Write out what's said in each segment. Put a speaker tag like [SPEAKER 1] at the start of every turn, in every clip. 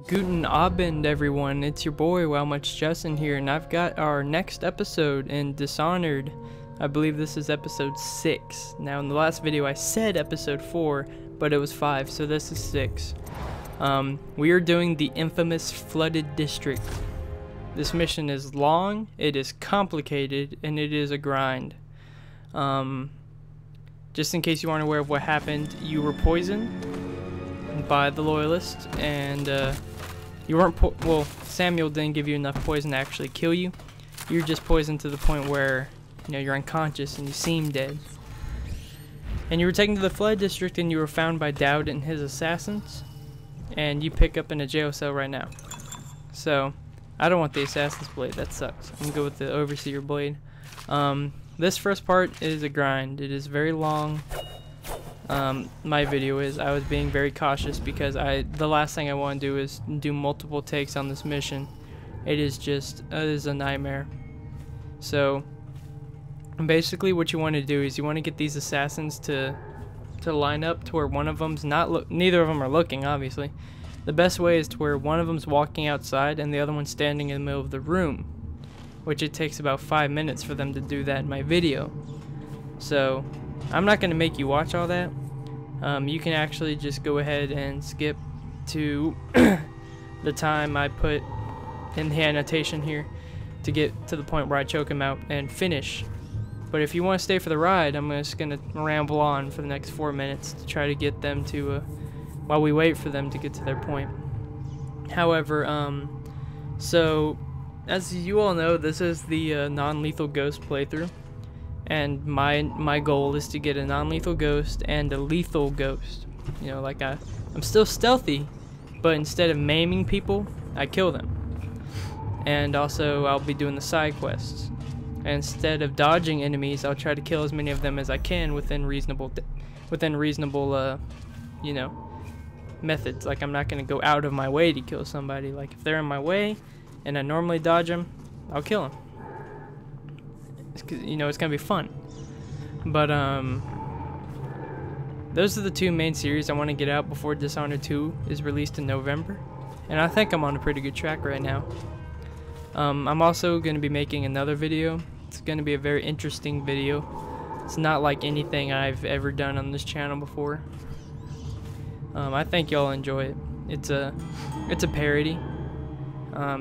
[SPEAKER 1] Guten Abend, everyone. It's your boy, Wow Much Justin here, and I've got our next episode in Dishonored. I believe this is episode 6. Now, in the last video, I said episode 4, but it was 5, so this is 6. We are doing the infamous Flooded District. This mission is long, it is complicated, and it is a grind. Just in case you aren't aware of what happened, you were poisoned by the loyalists, and you weren't well, Samuel didn't give you enough poison to actually kill you. You're just poisoned to the point where, you know, you're unconscious and you seem dead. And you were taken to the Flood District, and you were found by Dowd and his assassins, and you pick up in a jail cell right now. So I don't want the assassin's blade, that sucks. I'm gonna go with the overseer blade. This first part is a grind. It is very long. My video is, I was being very cautious because the last thing I want to do is do multiple takes on this mission. It is just, it is a nightmare. So basically what you want to do is you want to get these assassins to line up to where one of them's neither of them are looking, obviously. The best way is to where one of them's walking outside and the other one's standing in the middle of the room, which it takes about 5 minutes for them to do that in my video. So I'm not going to make you watch all that. You can actually just go ahead and skip to the time I put in the annotation here to get to the point where I choke him out and finish. But if you want to stay for the ride, I'm just going to ramble on for the next 4 minutes to try to get them to, while we wait for them to get to their point. However, so as you all know, this is the non-lethal ghost playthrough. And my goal is to get a non-lethal ghost and a lethal ghost. You know, like I'm still stealthy, but instead of maiming people, I kill them. And also, I'll be doing the side quests. And instead of dodging enemies, I'll try to kill as many of them as I can within reasonable, you know, methods. Like, I'm not gonna go out of my way to kill somebody. Like, if they're in my way and I normally dodge them, I'll kill them. You know, it's gonna be fun. But those are the two main series I want to get out before Dishonored 2 is released in November, and I think I'm on a pretty good track right now. I'm also going to be making another video. It's going to be a very interesting video. It's not like anything I've ever done on this channel before. I think y'all enjoy it. It's a parody.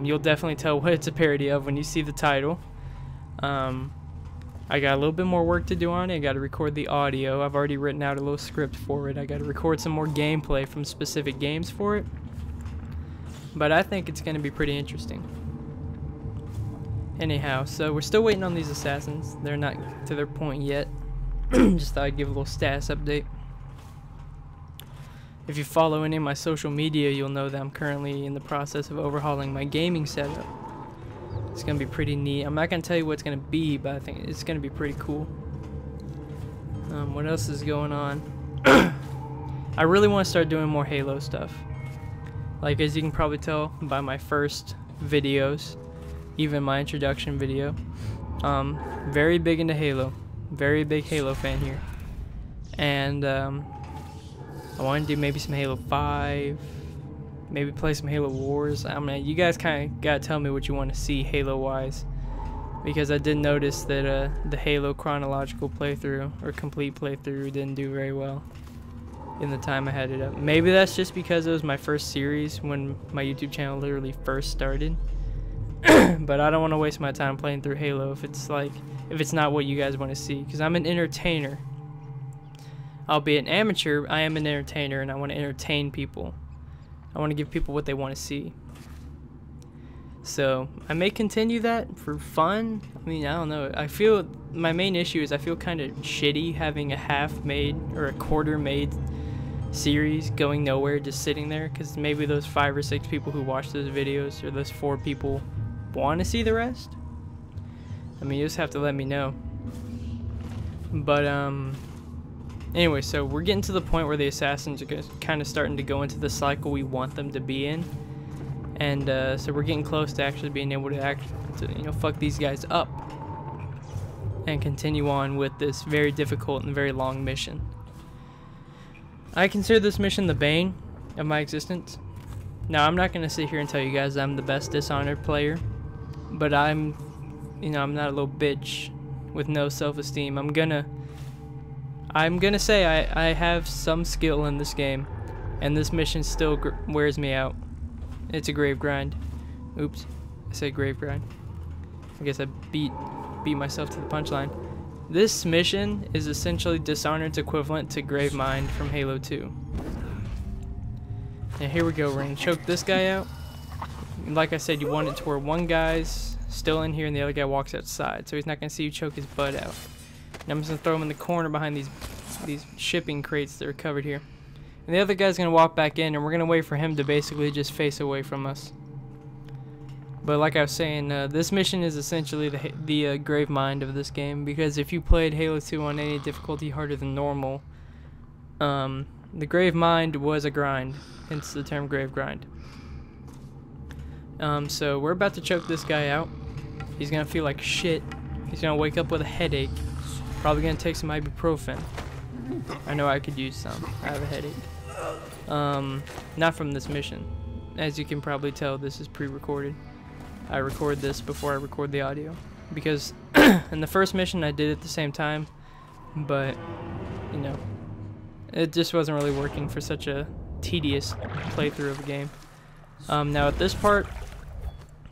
[SPEAKER 1] You'll definitely tell what it's a parody of when you see the title. I got a little bit more work to do on it. I got to record the audio. I've already written out a little script for it. I got to record some more gameplay from specific games for it. But I think it's going to be pretty interesting. Anyhow, so we're still waiting on these assassins. They're not to their point yet. Just thought I'd give a little status update. If you follow any of my social media, you'll know that I'm currently in the process of overhauling my gaming setup. It's gonna be pretty neat. I'm not gonna tell you what it's gonna be, but I think it's gonna be pretty cool. What else is going on? I really want to start doing more Halo stuff. Like, as you can probably tell by my first videos, even my introduction video, very big into Halo. Very big Halo fan here. And I want to do maybe some Halo 5. Maybe play some Halo Wars. I mean, you guys kind of gotta tell me what you want to see Halo-wise, because I did notice that the Halo chronological playthrough or complete playthrough didn't do very well in the time I had it up. Maybe that's just because it was my first series when my YouTube channel literally first started. But I don't want to waste my time playing through Halo if it's not what you guys want to see, because I'm an entertainer. I'll be an amateur. I am an entertainer, and I want to entertain people. I want to give people what they want to see. So I may continue that for fun. I mean, I don't know. I feel my main issue is I feel kind of shitty having a half-made or a quarter-made series going nowhere, just sitting there, because maybe those 5 or 6 people who watch those videos, or those 4 people, want to see the rest. I mean, you just have to let me know. But anyway, so we're getting to the point where the assassins are kind of starting to go into the cycle we want them to be in, and so we're getting close to actually being able to you know, fuck these guys up and continue on with this very difficult and very long mission. I consider this mission the bane of my existence. Now, I'm not going to sit here and tell you guys I'm the best Dishonored player, but I'm not a little bitch with no self-esteem. I'm gonna say I have some skill in this game, and this mission still wears me out. It's a grave grind. Oops, I said grave grind. I guess I beat myself to the punchline. This mission is essentially Dishonored's equivalent to Grave Mind from Halo 2. And here we go, we're gonna choke this guy out. Like I said, you want it to where one guy's still in here and the other guy walks outside, so he's not gonna see you choke his butt out. And I'm just gonna throw him in the corner behind these shipping crates that are covered here. And the other guy's gonna walk back in, and we're gonna wait for him to basically just face away from us. But like I was saying, this mission is essentially the grave mind of this game, because if you played Halo 2 on any difficulty harder than normal, the grave mind was a grind, hence the term grave grind. So we're about to choke this guy out. He's gonna feel like shit. He's gonna wake up with a headache. Probably gonna take some ibuprofen. I know I could use some. I have a headache. Not from this mission. As you can probably tell, this is pre-recorded. I record this before I record the audio, because in the first mission I did it at the same time, but you know, it just wasn't really working for such a tedious playthrough of a game. Now at this part,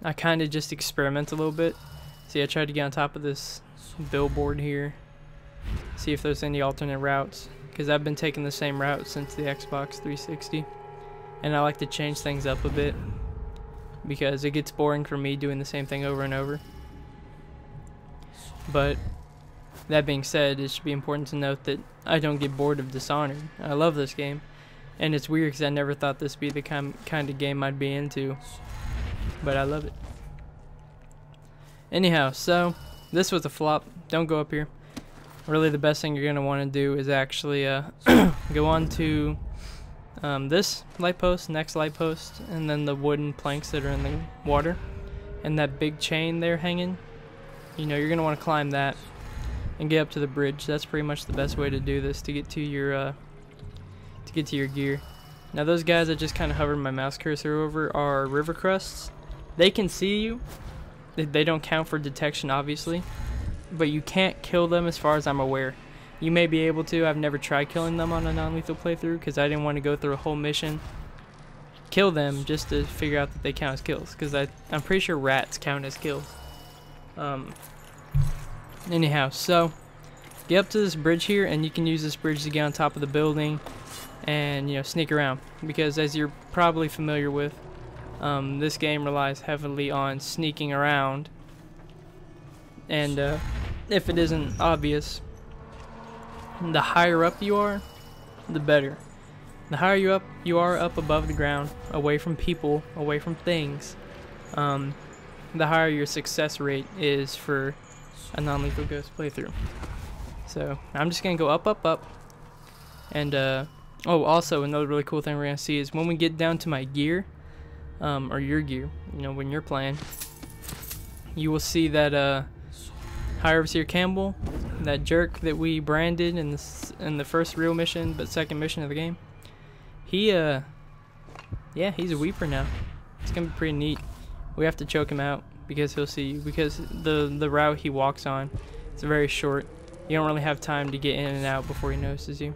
[SPEAKER 1] I kind of just experiment a little bit. See, I tried to get on top of this billboard here, see if there's any alternate routes, because I've been taking the same route since the Xbox 360, and I like to change things up a bit, because it gets boring for me doing the same thing over and over. But that being said, it should be important to note that I don't get bored of Dishonored. I love this game, and it's weird because I never thought this would be the kind of game I'd be into, but I love it. Anyhow, so this was a flop. Don't go up here. Really, the best thing you're going to want to do is actually go on to this light post, next light post, and then the wooden planks that are in the water, and that big chain there hanging. You know, you're going to want to climb that and get up to the bridge. That's pretty much the best way to do this, to get to your gear. Now those guys I just kind of hovered my mouse cursor over are river crusts. They can see you. They don't count for detection, obviously, but you can't kill them as far as I'm aware. You may be able to. I've never tried killing them on a non-lethal playthrough because I didn't want to go through a whole mission, kill them just to figure out that they count as kills, because I'm pretty sure rats count as kills. Anyhow, so get up to this bridge here, and you can use this bridge to get on top of the building and, you know, sneak around, because as you're probably familiar with, this game relies heavily on sneaking around, and if it isn't obvious, the higher up you are, the better. The higher you are up above the ground, away from people, away from things, the higher your success rate is for a non-lethal Ghost playthrough. So I'm just gonna go up, up, up, and oh, also another really cool thing we're gonna see is when we get down to my gear, or your gear, you know, when you're playing, you will see that High Overseer Campbell, that jerk that we branded in the first real mission but second mission of the game, yeah, he's a weeper now. It's gonna be pretty neat. We have to choke him out because he'll see you, because the route he walks on is very short. You don't really have time to get in and out before he notices you.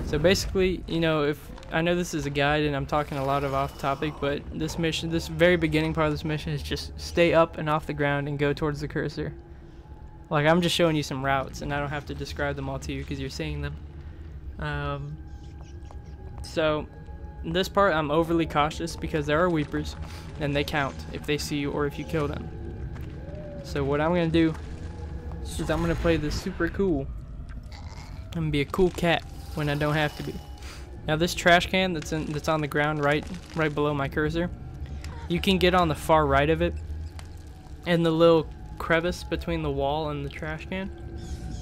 [SPEAKER 1] So basically, you know, if I know this is a guide and I'm talking a lot of off topic, but this mission, this very beginning part of this mission is just stay up and off the ground and go towards the cursor. Like, I'm just showing you some routes and I don't have to describe them all to you because you're seeing them. So this part I'm overly cautious because there are weepers and they count if they see you or if you kill them. So what I'm gonna do is I'm gonna play this super cool. I'm gonna be a cool cat when I don't have to be. Now this trash can that's on the ground right below my cursor, you can get on the far right of it, and the little crevice between the wall and the trash can,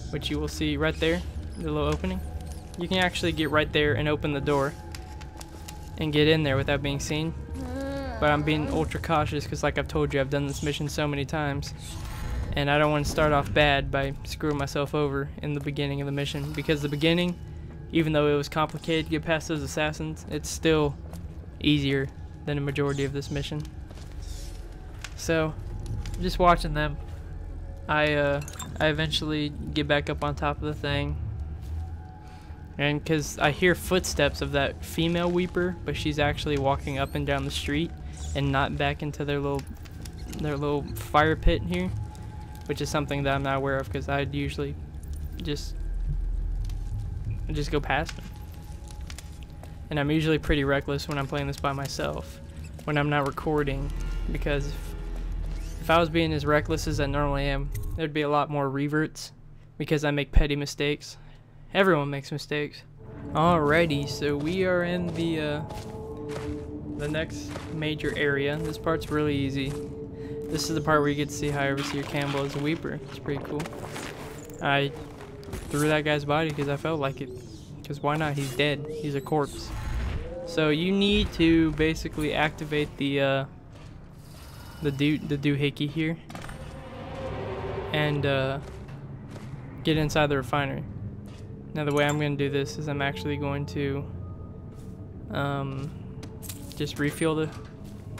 [SPEAKER 1] which you will see right there, the little opening. You can actually get right there and open the door and get in there without being seen. But I'm being ultra cautious because, like I've told you, I've done this mission so many times, and I don't want to start off bad by screwing myself over in the beginning of the mission, because the beginning, even though it was complicated to get past those assassins, it's still easier than a majority of this mission. So, just watching them, I eventually get back up on top of the thing, and because I hear footsteps of that female weeper, but she's actually walking up and down the street and not back into their little fire pit here, which is something that I'm not aware of because I'd usually just go past them. And I'm usually pretty reckless when I'm playing this by myself, when I'm not recording, because if I was being as reckless as I normally am, there'd be a lot more reverts, because I make petty mistakes. Everyone makes mistakes. Alrighty, so we are in the next major area. This part's really easy. This is the part where you get to see how Overseer Campbell is a weeper. It's pretty cool. I threw that guy's body because I felt like it. Because why not? He's dead. He's a corpse. So you need to basically activate the doohickey here and get inside the refinery. Now the way I'm going to do this is I'm actually going to just refuel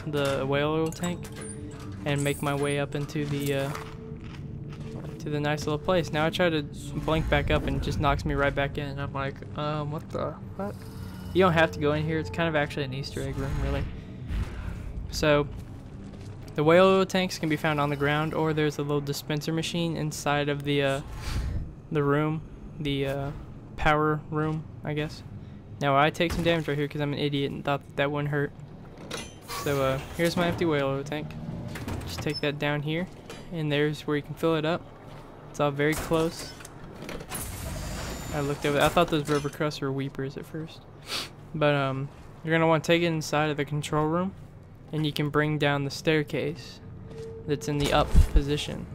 [SPEAKER 1] the whale oil tank and make my way up into the nice little place. Now I try to blink back up and it just knocks me right back in. I'm like, what the fuck? You don't have to go in here. It's kind of actually an Easter egg room, really. So the whale oil tanks can be found on the ground, or there's a little dispenser machine inside of the room, the power room, I guess. Now I take some damage right here because I'm an idiot and thought that wouldn't hurt. So here's my empty whale oil tank. Just take that down here, and there's where you can fill it up. It's all very close. I looked over. I thought those river crusts were weepers at first, but you're gonna want to take it inside of the control room, and you can bring down the staircase that's in the up position.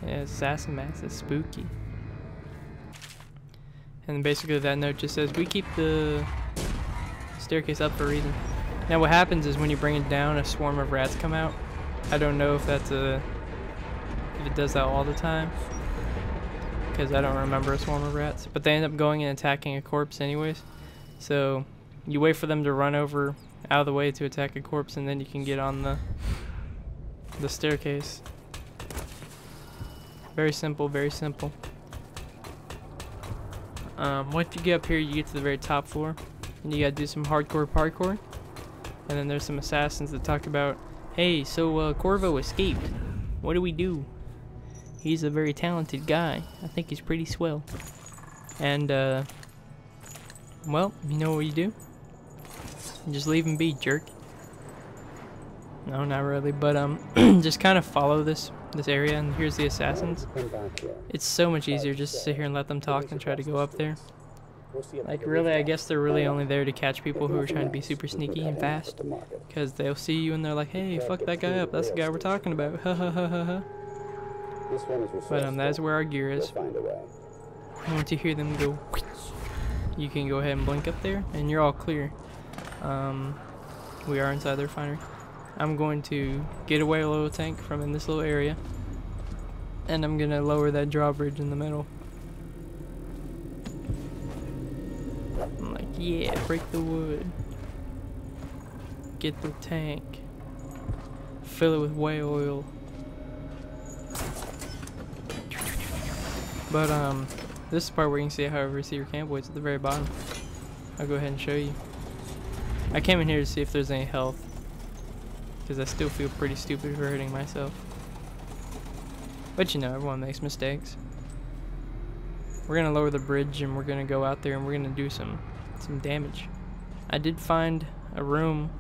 [SPEAKER 1] Yeah, assassin mask is spooky. And basically that note just says we keep the staircase up for a reason. Now what happens is when you bring it down, a swarm of rats come out. I don't know if that's if it does that all the time, because I don't remember a swarm of rats, but they end up going and attacking a corpse anyways. So you wait for them to run over out of the way to attack a corpse, and then you can get on the staircase. Very simple, very simple. Once you get up here, you get to the very top floor, and you gotta do some hardcore parkour. And then there's some assassins that talk about, hey, so Corvo escaped. What do we do? He's a very talented guy. I think he's pretty swell. And well, you know what you do? You just leave him be, jerk. No, not really, but just kind of follow this area, and here's the assassins. It's so much easier just to sit here and let them talk than try to go up there. Like, really, I guess they're really only there to catch people who are trying to be super sneaky and fast, because they'll see you and they're like, hey, fuck that guy up, that's the guy we're talking about, ha ha ha ha ha. But that's where our gear is. Once you hear them go, you can go ahead and blink up there, and you're all clear. We are inside the refinery. I'm going to get away a little tank from in this little area, and I'm gonna lower that drawbridge in the middle. I'm like, yeah, break the wood. Get the tank. Fill it with whale oil. But this is the part where you can see how Overseer Campbell is at the very bottom. I'll go ahead and show you. I came in here to see if there's any health, because I still feel pretty stupid for hurting myself. But you know, everyone makes mistakes. We're gonna lower the bridge and we're gonna go out there and we're gonna do some damage. I did find a room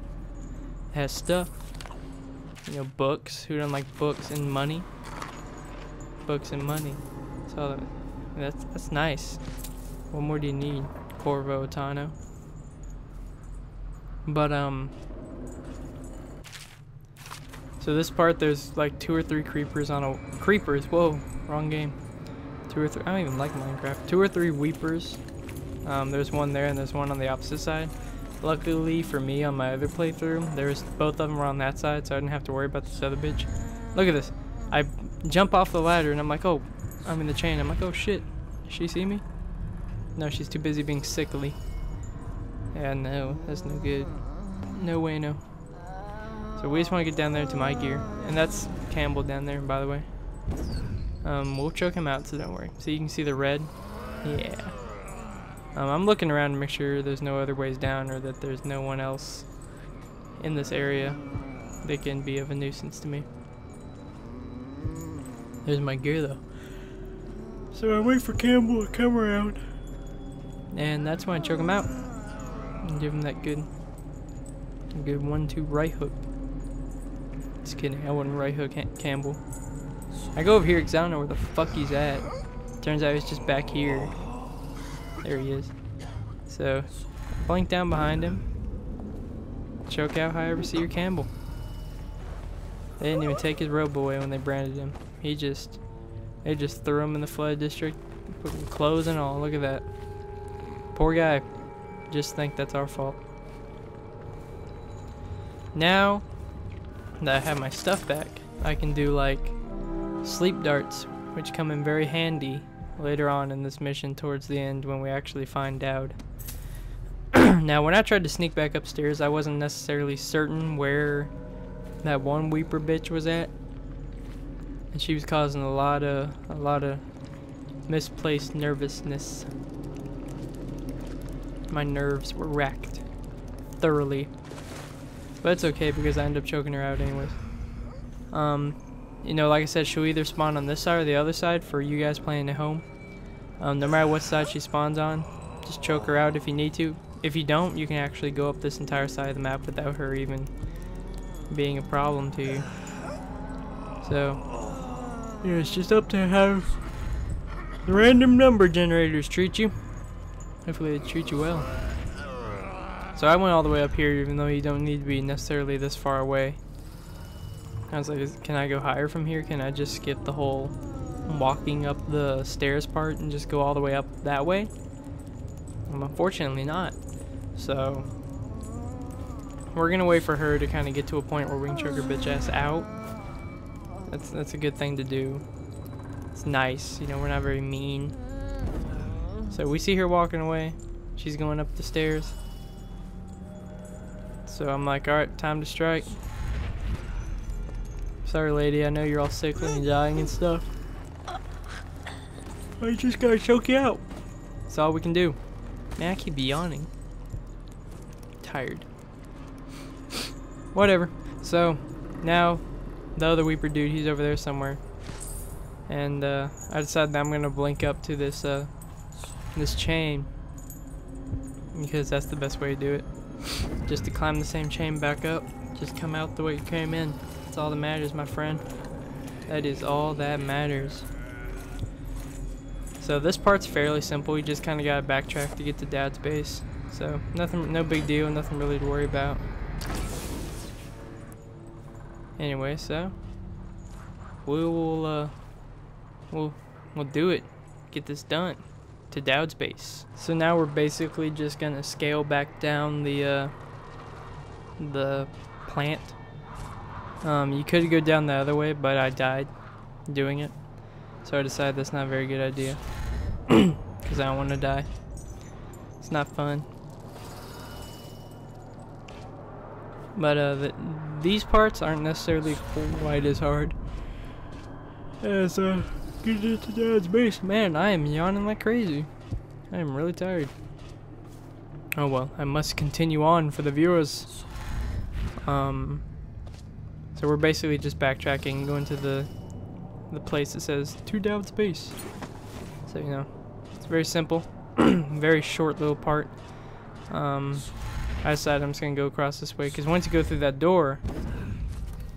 [SPEAKER 1] that has stuff. You know, books. Who doesn't like books and money? Books and money. So that's nice. What more do you need, Corvo Tano? But so this part, there's like 2 or 3 creepers on a creepers. Whoa, wrong game. 2 or 3. I don't even like Minecraft. 2 or 3 weepers. There's one there and there's one on the opposite side. Luckily for me, on my other playthrough, both of them were on that side, so I didn't have to worry about this other bitch. Look at this. I jump off the ladder and I'm like, oh, I'm in the chain. I'm like, oh shit. Does she see me? No, she's too busy being sickly. Yeah, no, that's no good. No way, no. So we just want to get down there to my gear. And that's Campbell down there, by the way. We'll choke him out, so don't worry. So you can see the red? Yeah. I'm looking around to make sure there's no other ways down or that there's no one else in this area that can be of a nuisance to me. There's my gear, though. So I wait for Campbell to come around. And that's when I choke him out. And give him that good 1-2 right hook. Just kidding, I wouldn't right hook Campbell. I go over here because I don't know where the fuck he's at. Turns out he's just back here. There he is. So, blink down behind him. Choke out however see your Campbell. They didn't even take his robe away when they branded him. They just threw him in the flood district. Put clothes and all, look at that. Poor guy. Just think that's our fault. Now that I have my stuff back, I can do like sleep darts, which come in very handy later on in this mission towards the end when we actually find Dowd. Now when I tried to sneak back upstairs, I wasn't necessarily certain where that one Weeper bitch was at, and she was causing a lot of misplaced nervousness. My nerves were racked thoroughly, but it's okay because I ended up choking her out anyways. You know, like I said, she'll either spawn on this side or the other side for you guys playing at home. No matter what side she spawns on, just choke her out if you need to. If you don't, you can actually go up this entire side of the map without her even being a problem to you. So, yeah, it's just up to how the random number generators treat you. Hopefully they treat you well. So I went all the way up here even though you don't need to be necessarily this far away. I was like, can I go higher from here? Can I just skip the whole walking up the stairs part and just go all the way up that way? Unfortunately not. So we're gonna wait for her to kind of get to a point where we can choke her bitch ass out. That's a good thing to do. It's nice, you know, we're not very mean. So we see her walking away. She's going up the stairs. So I'm like, alright, time to strike. Sorry lady, I know you're all sickly and dying and stuff. I just gotta choke you out. That's all we can do. Man, I keep yawning. Tired. Whatever. So, now, the other Weeper dude, he's over there somewhere. And, I decided that I'm gonna blink up to this, this chain. Because that's the best way to do it. Just to climb the same chain back up. Just come out the way you came in. That's all that matters, my friend. That is all that matters. So this part's fairly simple. You just kind of gotta backtrack to get to Dad's base. So nothing, no big deal, nothing really to worry about. Anyway, so we'll do it. Get this done to Dowd's base. So now we're basically just gonna scale back down the plant. You could go down the other way, but I died doing it. So I decided that's not a very good idea. Because I don't want to die. It's not fun. But these parts aren't necessarily quite as hard as getting to Dad's base. Man, I am yawning like crazy. I am really tired. Oh well, I must continue on for the viewers. So we're basically just backtracking, going to the place that says to Dowd's base. So you know, it's very simple, very short little part. I decided I'm just gonna go across this way because once you go through that door,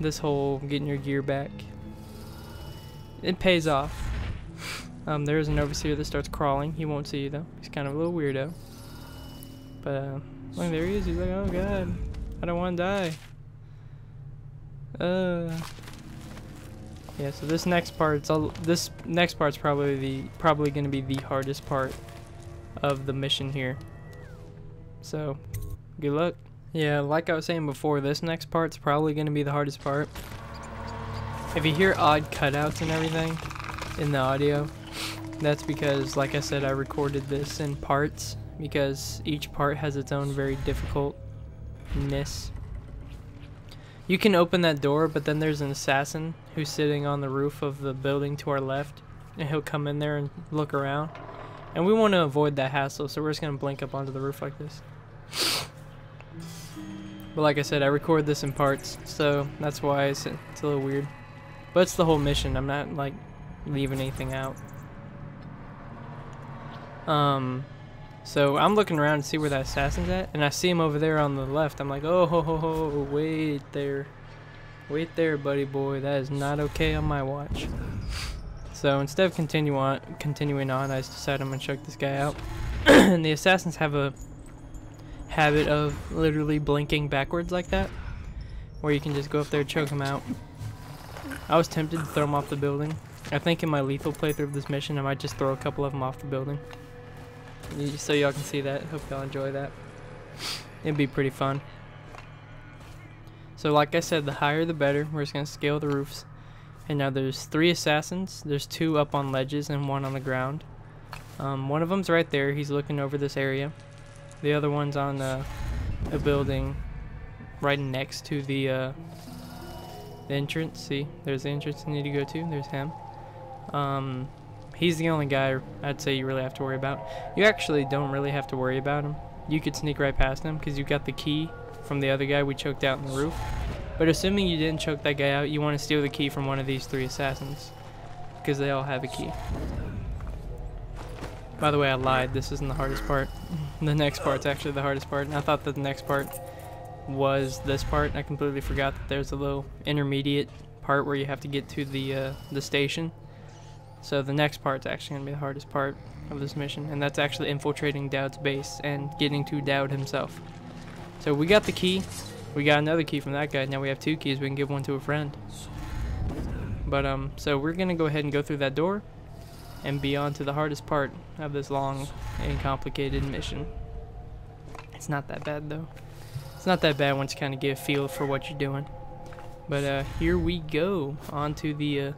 [SPEAKER 1] this whole getting your gear back, it pays off. There is an overseer that starts crawling. He won't see you though. He's kind of a little weirdo. But look, there he is. He's like, oh god, I don't want to die. Yeah, so this next part's probably gonna be the hardest part of the mission here. So, good luck. Yeah, like I was saying before, this next part's probably gonna be the hardest part. If you hear odd cutouts and everything in the audio, that's because, like I said, I recorded this in parts because each part has its own very difficultness. You can open that door, but then there's an assassin who's sitting on the roof of the building to our left, and he'll come in there and look around. And we want to avoid that hassle, so we're just going to blink up onto the roof like this. But like I said, I record this in parts, so that's why it's a little weird. But it's the whole mission. I'm not like leaving anything out. So I'm looking around to see where that assassin's at, and I see him over there on the left. I'm like, oh ho ho ho, wait there, buddy boy. That is not okay on my watch. So instead of continuing on, I just decided I'm gonna choke this guy out. And the assassins have a habit of literally blinking backwards like that, where you can just go up there and choke him out. I was tempted to throw him off the building. I think in my lethal playthrough of this mission, I might just throw a couple of them off the building. So y'all can see that. Hope y'all enjoy that. It'd be pretty fun. So like I said, the higher the better. We're just going to scale the roofs. And now there's 3 assassins. There's 2 up on ledges and 1 on the ground. One of them's right there. He's looking over this area. The other one's on a building right next to the entrance. See, there's the entrance you need to go to. There's him. He's the only guy I'd say you really have to worry about. You actually don't really have to worry about him. You could sneak right past him because you got the key from the other guy we choked out in the roof. But assuming you didn't choke that guy out, you want to steal the key from one of these 3 assassins because they all have a key. By the way, I lied. This isn't the hardest part. The next part's actually the hardest part. And I thought that the next part was this part. I completely forgot that there's a little intermediate part where you have to get to the station. So the next part's actually going to be the hardest part of this mission, and that's actually infiltrating Dowd's base and getting to Dowd himself. So we got the key. We got another key from that guy. Now we have 2 keys. We can give one to a friend. But so we're going to go ahead and go through that door and be on to the hardest part of this long and complicated mission. It's not that bad though. It's not that bad once you kind of get a feel for what you're doing. But here we go onto the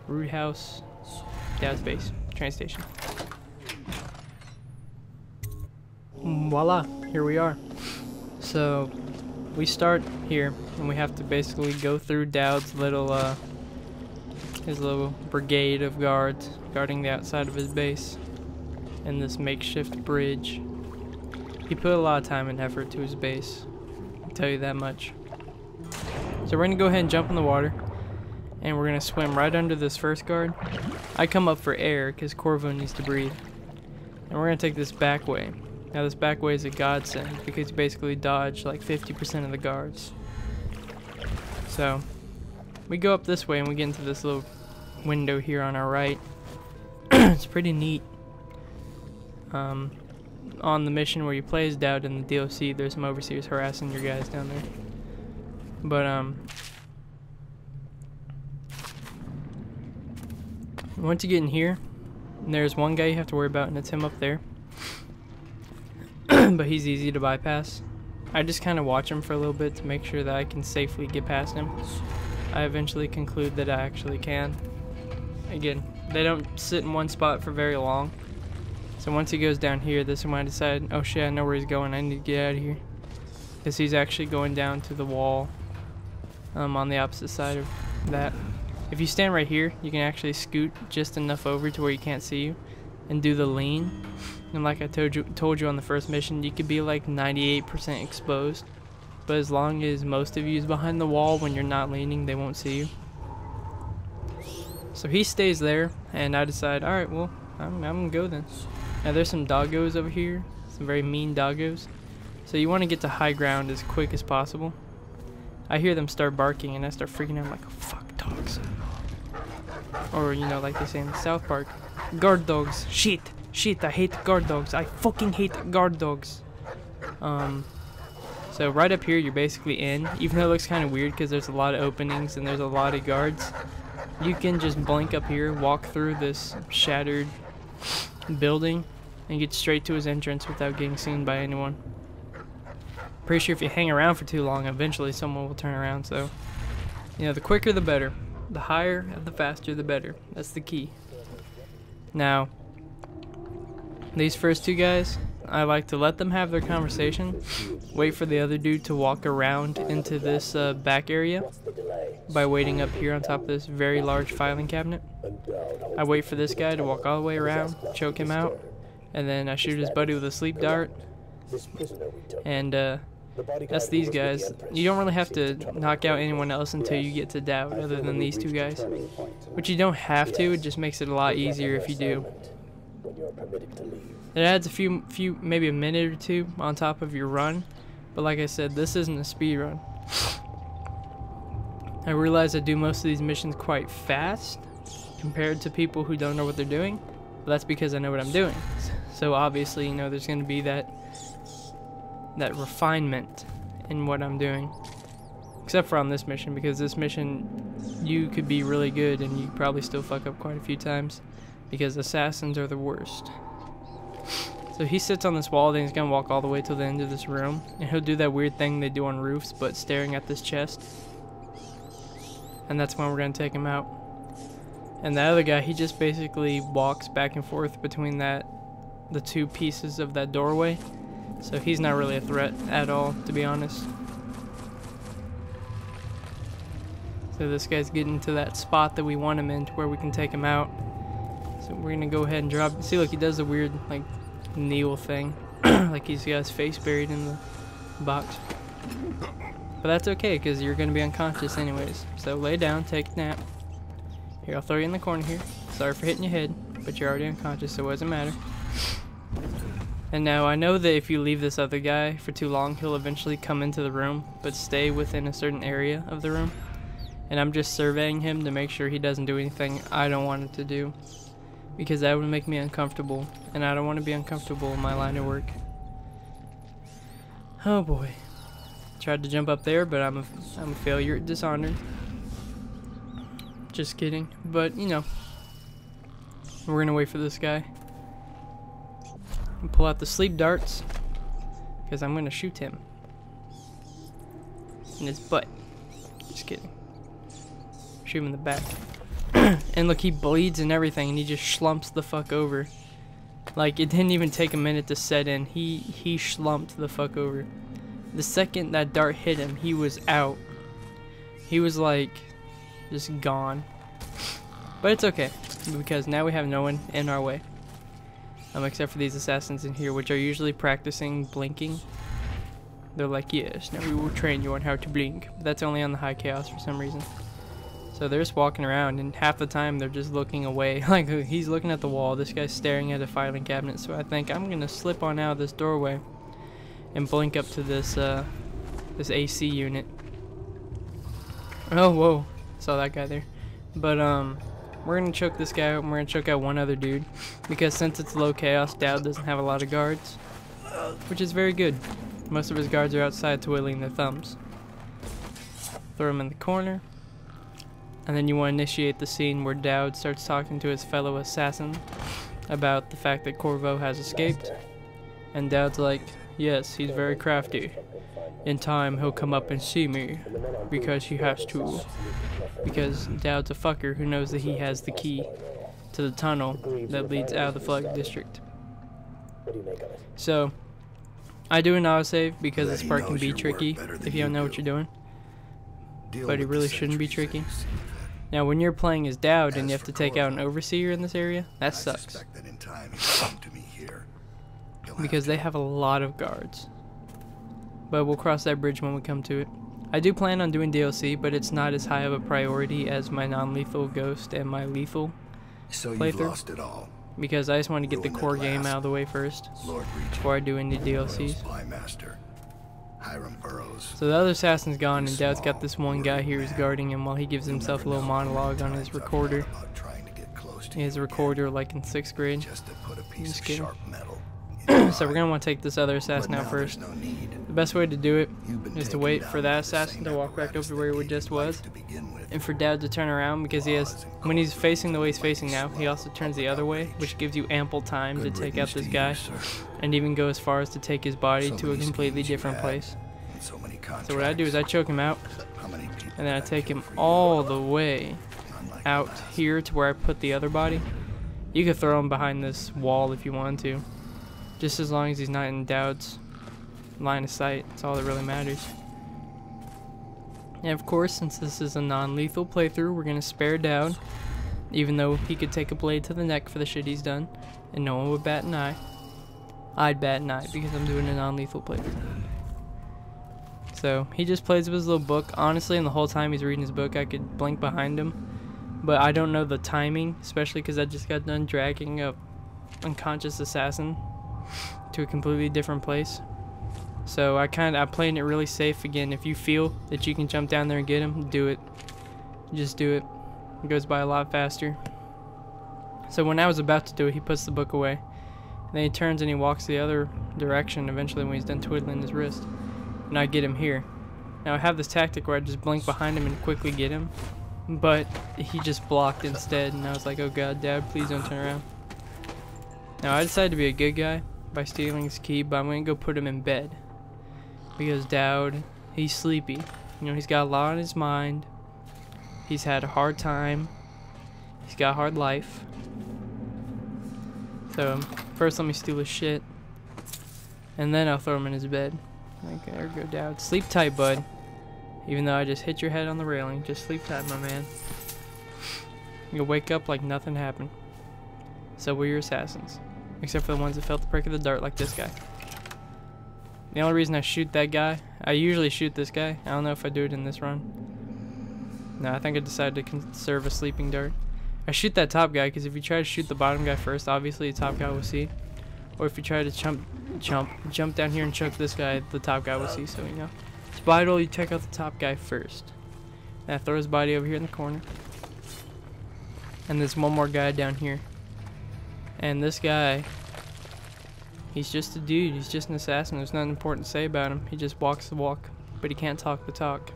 [SPEAKER 1] Roothouse Dowd's base, train station. Voila, here we are. So we start here, and we have to basically go through Dowd's little his little brigade of guards guarding the outside of his base and this makeshift bridge. He put a lot of time and effort to his base, I'll tell you that much. So we're gonna go ahead and jump in the water, and we're gonna swim right under this first guard. I come up for air because Corvo needs to breathe. And we're gonna take this back way. Now this back way is a godsend because you basically dodge like 50% of the guards. So we go up this way and we get into this little window here on our right. It's pretty neat. On the mission where you play as Dowd in the DLC, there's some overseers harassing your guys down there. But once you get in here, there's one guy you have to worry about, and it's him up there. But he's easy to bypass. I just kind of watch him for a little bit to make sure that I can safely get past him. I eventually conclude that I actually can. Again, they don't sit in one spot for very long. So once he goes down here, this is when I decide, oh shit, I know where he's going. I need to get out of here. Because he's actually going down to the wall on the opposite side of that. If you stand right here, you can actually scoot just enough over to where he can't see you and do the lean. And like I told you on the first mission, you could be like 98% exposed. But as long as most of you is behind the wall when you're not leaning, they won't see you. So he stays there, and I decide, alright, well, I'm gonna go then. Now there's some doggos over here, some very mean doggos. So you want to get to high ground as quick as possible. I hear them start barking, and I start freaking out. I'm like, oh, fuck, dogs. Or, you know, like they say in South Park, guard dogs. Shit, I hate guard dogs. I fucking hate guard dogs. So right up here, you're basically in. Even though it looks kind of weird because there's a lot of openings and there's a lot of guards, you can just blink up here, walk through this shattered building, and get straight to his entrance without getting seen by anyone. Pretty sure if you hang around for too long, eventually someone will turn around. So, you know, the quicker the better. The higher and the faster the better. That's the key. Now, these first 2 guys, I like to let them have their conversation, wait for the other dude to walk around into this back area by waiting up here on top of this very large filing cabinet. I wait for this guy to walk all the way around, choke him out, and then I shoot his buddy with a sleep dart. And that's these guys. You don't really have to knock out anyone else until you get to Dowd, other than these two guys. Which you don't have to, it just makes it a lot easier if you do. It adds a few, maybe a minute or two on top of your run. But like I said, this isn't a speed run. I realize I do most of these missions quite fast compared to people who don't know what they're doing. But that's because I know what I'm doing. So obviously, you know, there's going to be that refinement in what I'm doing. Except for on this mission, because this mission you could be really good and you probably still fuck up quite a few times, because assassins are the worst. So he sits on this wall, then he's gonna walk all the way to the end of this room, and he'll do that weird thing they do on roofs, but staring at this chest. And that's when we're gonna take him out. And the other guy, he just basically walks back and forth between the two pieces of that doorway. So he's not really a threat at all, to be honest. So this guy's getting to that spot that we want him in, to where we can take him out. So we're gonna go ahead and drop. See, look, he does a weird like kneel thing, like he's got his face buried in the box. But that's okay, because you're gonna be unconscious anyways. So lay down, take a nap. Here, I'll throw you in the corner here. Sorry for hitting your head, but you're already unconscious, so it doesn't matter. And now I know that if you leave this other guy for too long, he'll eventually come into the room, but stay within a certain area of the room. And I'm just surveying him to make sure he doesn't do anything I don't want him to do, because that would make me uncomfortable, and I don't want to be uncomfortable in my line of work. Oh boy. Tried to jump up there, but I'm a failure at Dishonored. Just kidding, but you know, we're gonna wait for this guy. And pull out the sleep darts, because I'm gonna shoot him in his butt. Just kidding. Shoot him in the back. And look, he bleeds and everything, and he just slumps the fuck over. Like, it didn't even take a minute to set in. He slumped the fuck over. The second that dart hit him, he was out. He was like just gone. But it's okay, because now we have no one in our way. Except for these assassins in here, which are usually practicing blinking. They're like, yes, now we will train you on how to blink. But that's only on the high chaos for some reason. So they're just walking around, and half the time they're just looking away. Like, he's looking at the wall, this guy's staring at a filing cabinet. So I think I'm gonna slip on out of this doorway and blink up to this this AC unit. Oh, whoa, saw that guy there. But we're gonna choke this guy out, and we're gonna choke out one other dude, because since it's low chaos, Dowd doesn't have a lot of guards, which is very good. Most of his guards are outside twiddling their thumbs. Throw him in the corner, and then you want to initiate the scene where Dowd starts talking to his fellow assassin about the fact that Corvo has escaped, and Dowd's like, yes, he's very crafty. In time, he'll come up and see me, because he has to. Because Dowd's a fucker who knows that he has the key to the tunnel that leads out of the Flood District. So, I do an autosave because this part can be tricky if you don't know what you're doing. But it really shouldn't be tricky. Now, when you're playing as Dowd and you have to take out an overseer in this area, that sucks. Because they have a lot of guards. But we'll cross that bridge when we come to it. I do plan on doing DLC, but it's not as high of a priority as my non-lethal Ghost and my lethal playthrough. Because I just want to get the core game out of the way first before I do any DLCs. So the other assassin's gone, and Dowd's got this one guy here who's guarding him while he gives himself a little monologue on his recorder. He has a recorder like in 6th grade. Just kidding. So we're going to want to take this other assassin out first. The best way to do it is to wait for that assassin to walk back over to where he just was, and for Dowd to turn around, because he has, when he's facing the way he's facing now, he also turns the other way, which gives you ample time to take out this guy, and even go as far as to take his body to a completely different place. So what I do is I choke him out, and then I take him all the way out here to where I put the other body. You could throw him behind this wall if you wanted to. Just as long as he's not in Dowd's line of sight, that's all that really matters. And of course, since this is a non-lethal playthrough, we're gonna spare Dowd, even though he could take a blade to the neck for the shit he's done, and no one would bat an eye. I'd bat an eye because I'm doing a non-lethal playthrough. So he just plays with his little book. Honestly, and the whole time he's reading his book, I could blink behind him, but I don't know the timing, especially because I just got done dragging a unconscious assassin to a completely different place. So I'm playing it really safe. Again, if you feel that you can jump down there and get him, do it. Just do it. It goes by a lot faster. So when I was about to do it, he puts the book away. And then he turns and he walks the other direction eventually when he's done twiddling his wrist. And I get him here. Now I have this tactic where I just blink behind him and quickly get him. But he just blocked instead, and I was like, oh god, Dad, please don't turn around. Now I decided to be a good guy by stealing his key, but I'm going to go put him in bed. Because Dowd, he's sleepy. You know, he's got a lot on his mind. He's had a hard time. He's got a hard life. So, first let me steal his shit. And then I'll throw him in his bed. Okay, there we go, Dowd. Sleep tight, bud. Even though I just hit your head on the railing, just sleep tight, my man. You'll wake up like nothing happened. So we're your assassins. Except for the ones that felt the prick of the dart like this guy. The only reason I shoot that guy, I usually shoot this guy. I don't know if I do it in this run. No, I think I decided to conserve a sleeping dart. I shoot that top guy because if you try to shoot the bottom guy first, obviously the top guy will see. Or if you try to jump down here and choke this guy, the top guy will see. So you know, it's vital you check out the top guy first. And I throw his body over here in the corner. And there's one more guy down here. And this guy, he's just a dude. He's just an assassin. There's nothing important to say about him. He just walks the walk, but he can't talk the talk.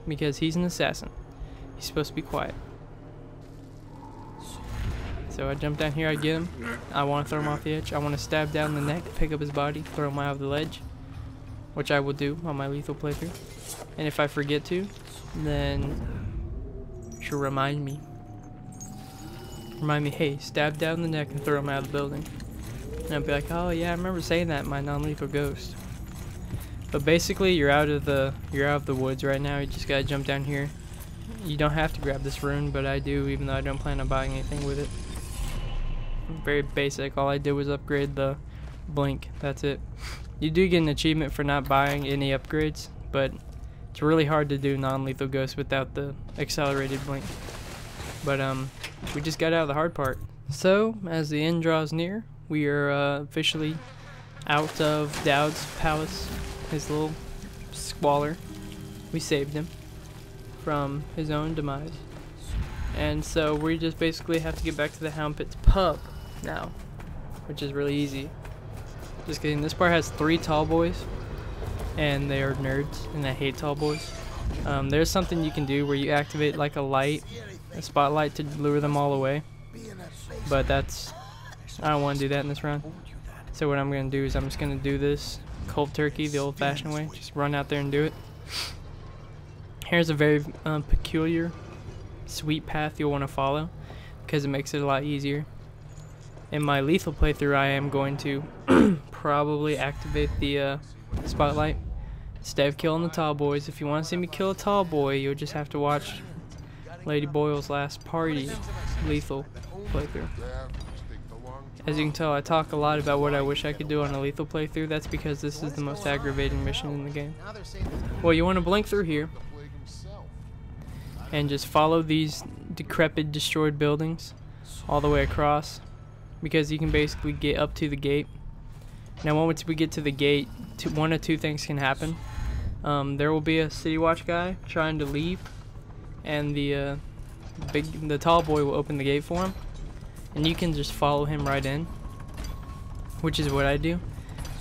[SPEAKER 1] Because he's an assassin. He's supposed to be quiet. So I jump down here, I get him. I want to throw him off the edge. I want to stab down the neck, pick up his body, throw him off the ledge. Which I will do on my lethal playthrough. And if I forget to, then you should remind me. Remind me, hey, stab down the neck and throw him out of the building. And I'll be like, oh yeah, I remember saying that in my non-lethal ghost. But basically, you're out of the woods right now. You just gotta jump down here. You don't have to grab this rune, but I do, even though I don't plan on buying anything with it. Very basic. All I did was upgrade the blink. That's it. You do get an achievement for not buying any upgrades, but it's really hard to do non-lethal ghost without the accelerated blink. But we just got out of the hard part. So as the end draws near, we are officially out of Dowd's palace, his little squalor. We saved him from his own demise. And so we just basically have to get back to the Hound Pit's pub now, which is really easy. Just kidding, this part has 3 tall boys, and they are nerds, and I hate tall boys. There's something you can do where you activate like a spotlight to lure them all away, but I don't want to do that in this round. So what I'm going to do is I'm just going to do this cold turkey the old-fashioned way, just run out there and do it. Here's a very peculiar, sweet path you'll want to follow, because it makes it a lot easier. In my lethal playthrough, I am going to probably activate the spotlight instead of killing the tall boys. If you want to see me kill a tall boy, you'll just have to watch Lady Boyle's last party lethal playthrough. As you can tell, I talk a lot about what I wish I could do on a lethal playthrough. That's because this is the most aggravating mission in the game. Well, you want to blink through here and just follow these decrepit, destroyed buildings all the way across, because you can basically get up to the gate. Now once we get to the gate, one of 2 things can happen. There will be a City Watch guy trying to leave, and the tall boy will open the gate for him, and you can just follow him right in, which is what I do.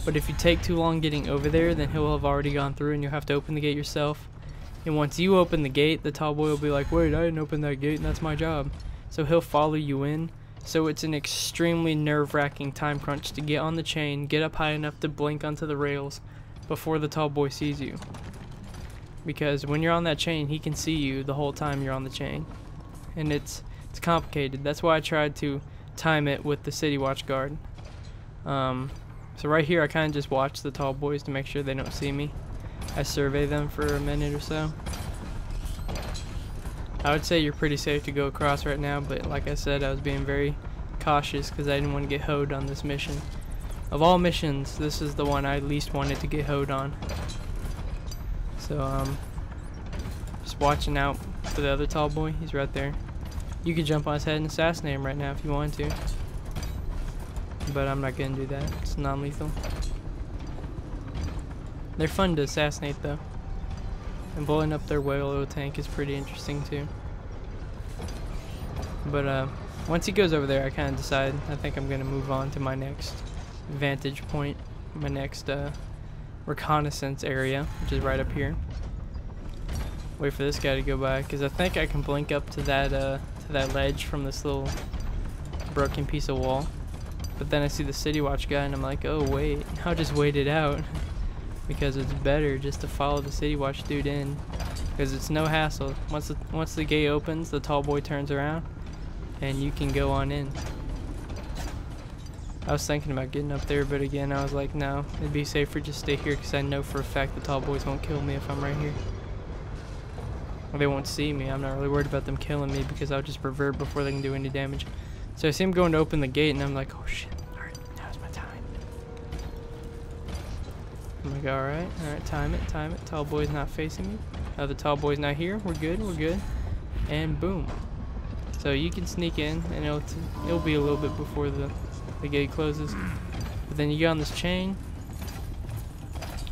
[SPEAKER 1] But if you take too long getting over there, then he'll have already gone through and you'll have to open the gate yourself. And once you open the gate, the tall boy will be like, wait, I didn't open that gate and that's my job. So he'll follow you in. So it's an extremely nerve-wracking time crunch to get on the chain, get up high enough to blink onto the rails before the tall boy sees you. Because when you're on that chain, he can see you the whole time you're on the chain. And it's complicated. That's why I tried to time it with the city watch guard. So right here I kind of just watch the tall boys to make sure they don't see me. I survey them for a minute or so. I would say you're pretty safe to go across right now, but like I said, I was being very cautious because I didn't want to get hoed on this mission. Of all missions, this is the one I least wanted to get hoed on. So just watching out for the other tall boy. He's right there. You could jump on his head and assassinate him right now if you want to, but I'm not gonna do that. It's non-lethal. They're fun to assassinate though, and blowing up their oil tank is pretty interesting too. But once he goes over there, I kind of decide I think I'm gonna move on to my next vantage point, my next reconnaissance area, which is right up here. Wait for this guy to go by, because I think I can blink up to that ledge from this little broken piece of wall. But then I see the city watch guy and I'm like, oh wait, I'll just wait it out. Because it's better just to follow the city watch dude in, because it's no hassle. Once the gate opens, the tall boy turns around and you can go on in. I was thinking about getting up there, but again I was like, no, it'd be safer just stay here, because I know for a fact the tall boys won't kill me if I'm right here. Well, they won't see me. I'm not really worried about them killing me because I'll just revert before they can do any damage. So I see him going to open the gate and I'm like, oh shit, alright, now's my time. I'm like, alright, time it. Tall boy's not facing me. The tall boy's not here. We're good. And boom. So you can sneak in and it'll be a little bit before the gate closes. But then you get on this chain,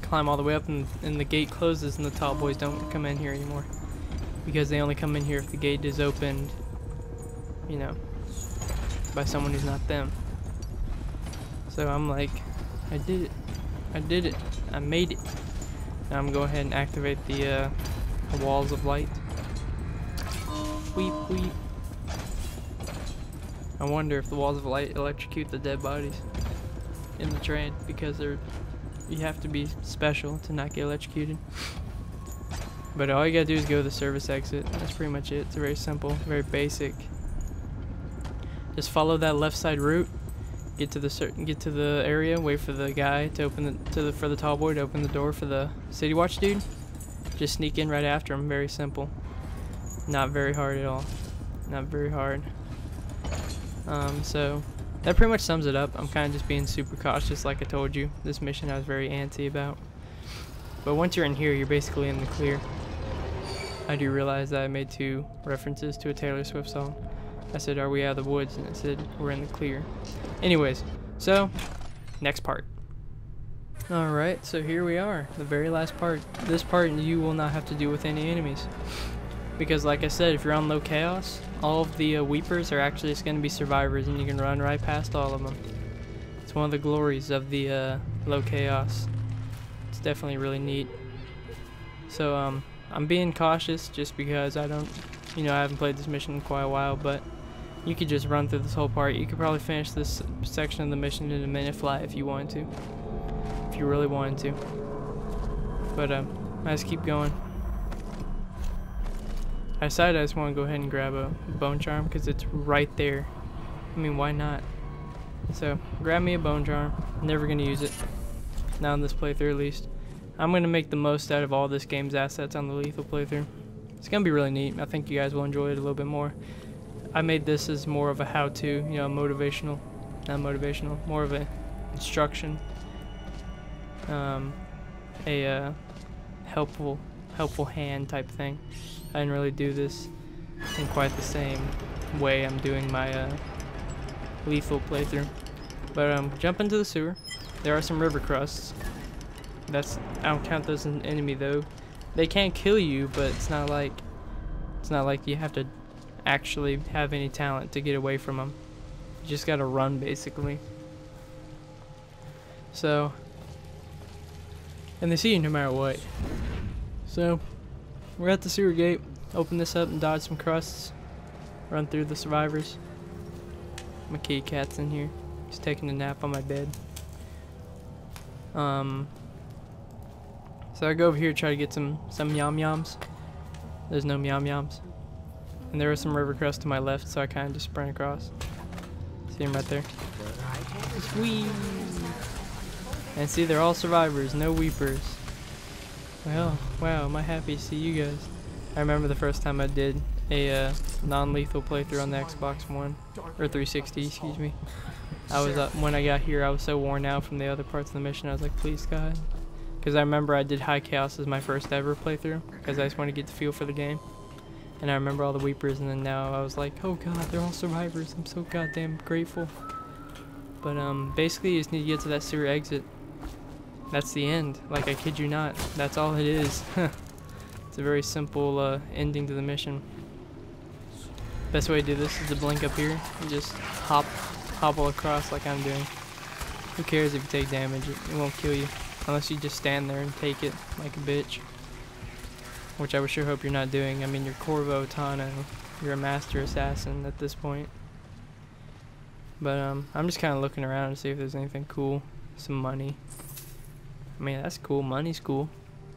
[SPEAKER 1] climb all the way up, and the gate closes and the tall boys don't come in here anymore. Because they only come in here if the gate is opened, you know, by someone who's not them. So I'm like, I did it. I made it. Now I'm gonna go ahead and activate the walls of light. Weep. I wonder if the walls of light electrocute the dead bodies in the train, because you have to be special to not get electrocuted. But all you gotta do is go to the service exit. That's pretty much it. It's very simple, very basic. Just follow that left side route. Get to the area. Wait for the guy to open for the tall boy to open the door for the city watch dude. Just sneak in right after him. Very simple. Not very hard at all. Not very hard. So that pretty much sums it up. I'm kind of just being super cautious, like I told you. This mission I was very antsy about. But once you're in here, you're basically in the clear. I do realize that I made 2 references to a Taylor Swift song. I said, are we out of the woods? And I said, we're in the clear. Anyways, so, next part. Alright, so here we are, the very last part. This part you will not have to deal with any enemies. Because like I said, if you're on low chaos, all of the weepers are actually just going to be survivors, and you can run right past all of them. It's one of the glories of the low chaos. It's definitely really neat. So I'm being cautious just because I haven't played this mission in quite a while, but you could just run through this whole part. You could probably finish this section of the mission in a minute flat if you wanted to. If you really wanted to. But I just keep going. I decided I just want to go ahead and grab a bone charm because it's right there. I mean, why not? So, grab me a bone charm. Never going to use it. Not in this playthrough at least. I'm going to make the most out of all this game's assets on the lethal playthrough. It's going to be really neat. I think you guys will enjoy it a little bit more. I made this as more of a how-to, motivational. Not motivational, more of a instruction. A helpful hand type thing. I didn't really do this in quite the same way I'm doing my lethal playthrough. But jump into the sewer. There are some river crusts. I don't count those as an enemy though. They can't kill you, but it's not like you have to actually have any talent to get away from them. You just gotta run basically. So, and they see you no matter what. So, we're at the sewer gate. Open this up and dodge some crusts. Run through the survivors. My kitty cat's in here. He's taking a nap on my bed. So I go over here to try to get some yum-yums. There's no yum-yums. And there are some river crusts to my left, so I kind of just sprint across. See him right there? Whee! And see, they're all survivors, no weepers. Well, wow, am I happy to see you guys. I remember the first time I did a non-lethal playthrough on the Xbox One, or 360, excuse me. I was when I got here, I was so worn out from the other parts of the mission. I was like, please God, because I remember I did High Chaos as my first ever playthrough, because I just wanted to get the feel for the game. And I remember all the weepers, and then now I was like, oh God, they're all survivors. I'm so goddamn grateful. But basically, you just need to get to that sewer exit. That's the end. Like, I kid you not. That's all it is. It's a very simple ending to the mission. Best way to do this is to blink up here and just hobble across like I'm doing. Who cares if you take damage? It won't kill you. Unless you just stand there and take it like a bitch. Which I would sure hope you're not doing. I mean, you're Corvo Tano. You're a master assassin at this point. But I'm just kind of looking around to see if there's anything cool. Some money. I mean, that's cool. Money's cool,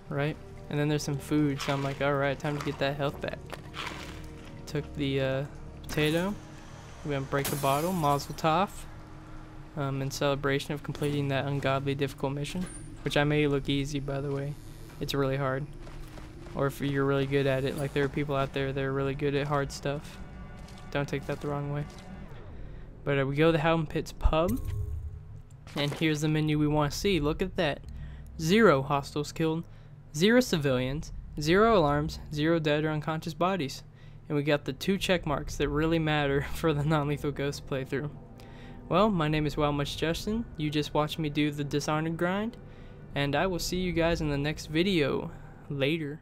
[SPEAKER 1] right? And then there's some food, so I'm like, alright, time to get that health back. Took the potato. We're gonna break a bottle, Mazel Tov, in celebration of completing that ungodly difficult mission, which I made look easy, by the way. It's really hard. Or if you're really good at it, like there are people out there that are really good at hard stuff. Don't take that the wrong way. But we go to the Howden Pits pub, and here's the menu we want to see. Look at that. 0 hostiles killed, 0 civilians, 0 alarms, 0 dead or unconscious bodies. And we got the 2 check marks that really matter for the non-lethal ghost playthrough. Well, my name is WildMuchJustin. You just watched me do the Dishonored grind, and I will see you guys in the next video. Later.